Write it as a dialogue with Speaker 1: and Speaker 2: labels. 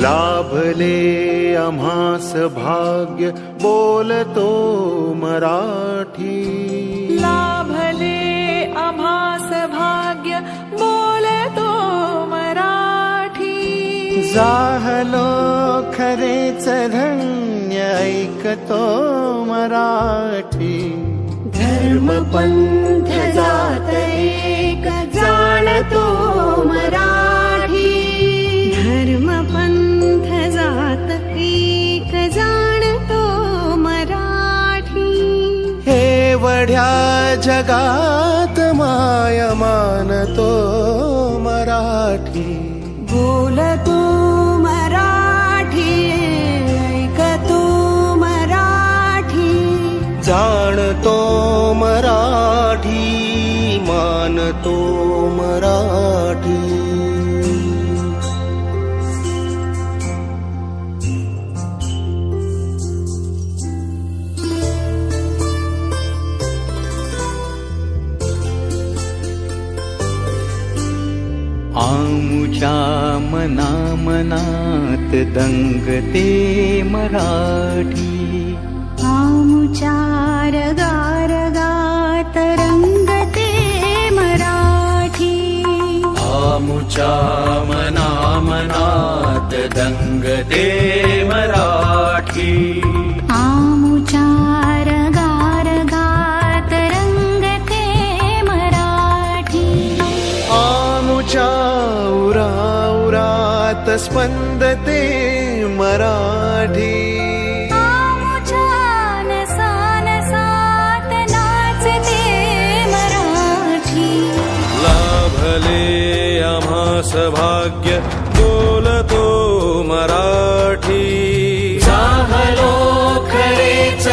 Speaker 1: लाभले आम्हास भाग्य बोलतो मराठी.
Speaker 2: लाभले आम्हास भाग्य बोलतो मराठी.
Speaker 1: झालो खरेच धन्य ऐकतो मराठी.
Speaker 2: धर्म पंथ जात एक जाणतो मराठी. धर्म पंथ जात एक जाणतो मराठी.
Speaker 1: हे वढ्या जगात माया मानतो मराठी.
Speaker 2: बोलतो मराठी ऐकतो मराठी.
Speaker 1: जाणतो मराठी मानतो मराठी. आमुच्या मना मनात दंगते मराठी.
Speaker 2: आमुच्या रगारगात रंगते मराठी.
Speaker 1: आमुच्या मना मनात दंगते मराठी.
Speaker 2: आमुच्या रगारगात रंगते मराठी.
Speaker 1: आमुच्या उराउरात स्पंदते मराठी. आम्हास भाग्य बोलतो मराठी.
Speaker 2: झालो खरेच